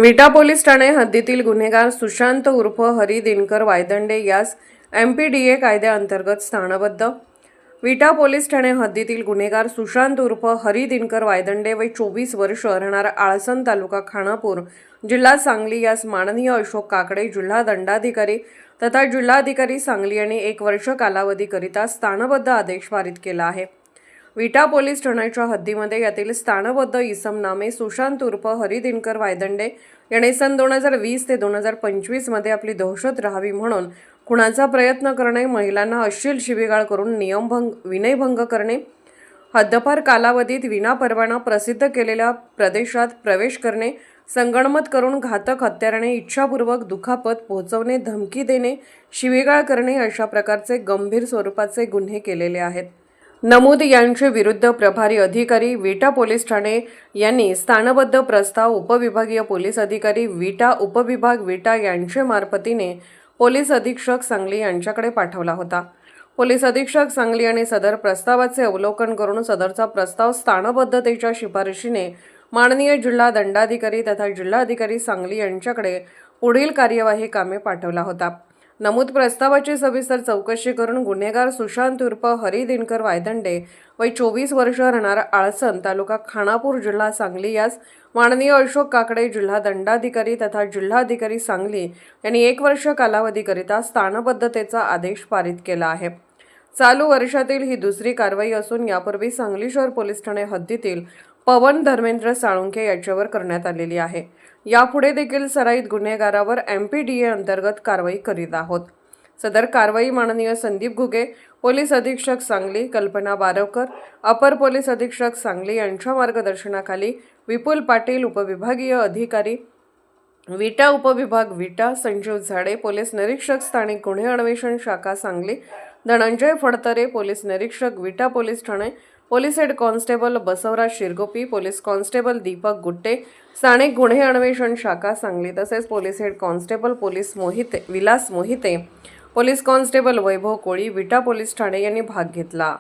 विटा पोलीस ठाणे हद्दीतील गुन्हेगार सुशांत उर्फ हरी दिनकर वायदंडे यास MPDA कायद्याअंतर्गत स्थानबद्ध। विटा पोलीस ठाणे हद्दीतील गुन्हेगार सुशांत उर्फ हरी दिनकर वायदंडे वय 24 वर्ष, राहणार आळसण, तालुका खानापूर, जिल्हा सांगली यास माननीय अशोक काकडे जिल्हा दंडाधिकारी तथा जिल्हाधिकारी सांगली यांनी 1 वर्ष कालावधीकरिता स्थानबद्ध आदेश पारित केला आहे। विटा पोलीस ठाण्याच्या हद्दीमध्ये यातील स्थानबद्ध इसम नामे सुशांत उर्फ हरी दिनकर वायदंडे याने सन 2020 ते 2025 मध्ये आपली दहशत राहावी म्हणून खुनाचा प्रयत्न करणे, महिलांना अश्लील शिवीगाळ करून विनयभंग करणे, हद्दपार कालावधीत विनापरवाना प्रसिद्ध केलेल्या प्रदेशात प्रवेश करणे, संगणमत करून घातक हत्याराने इच्छापूर्वक दुखापत पोहोचवणे, धमकी देणे, शिवीगाळ करणे अशा प्रकारचे गंभीर स्वरूपाचे गुन्हे केलेले आहेत। नमूद यांचे विरुद्ध प्रभारी अधिकारी विटा पोलीस ठाणे यांनी स्थानबद्ध प्रस्ताव उपविभागीय पोलीस अधिकारी विटा उपविभाग विटा यांच्या मार्फतीने पोलीस अधीक्षक सांगली यांच्याकडे पाठवला होता। पोलीस अधीक्षक सांगली यांनी सदर प्रस्तावाचे अवलोकन करून सदरचा प्रस्ताव स्थानबद्धतेच्या शिफारशीने माननीय जिल्हा दंडाधिकारी तथा जिल्हाधिकारी सांगली यांच्याकडे पुढील कार्यवाही कामे पाठवला होता। नमूद प्रस्तावाची सविस्तर चौकशी करून गुन्हेगार सुशांत उर्फ हरी दिनकर वायदंडे वय 24 वर्ष, राहणार आळसण, तालुका खानापूर, जिल्हा सांगली यास माननीय अशोक काकडे जिल्हा दंडाधिकारी तथा जिल्हाधिकारी सांगली यांनी 1 वर्ष कालावधीकरिता स्थानबद्धतेचा आदेश पारित केला आहे। चालू वर्षातील ही दुसरी कारवाई असून यापूर्वी सांगली शहर पोलीस ठाणे हद्दीतील पवन धर्मेंद्र साळुंखे याच्यावर करण्यात आलेली आहे। यापुढे देखील सराईत गुन्हेगारावर MPDA अंतर्गत कारवाई करीत आहोत। सदर कारवाई माननीय संदीप घुगे, पोलीस अधीक्षक सांगली, कल्पना बारवकर, अपर पोलीस अधीक्षक सांगली यांच्या मार्गदर्शनाखाली विपुल पाटील, उपविभागीय अधिकारी विटा उपविभाग विटा, संजीव झाडे, पोलीस निरीक्षक स्थानिक गुन्हे अन्वेषण शाखा सांगली, धनंजय फडतरे, पोलीस निरीक्षक विटा पोलीस ठाणे, police head constable Basavaraj Shirgopi, police constable Deepak Gutte, स्थानिक गुन्हे अन्वेषण शाखा सांगली, तसेच police head constable Vilas Mohite, police constable Vaibhav Koli, Vita police Thane यांनी भाग घेतला।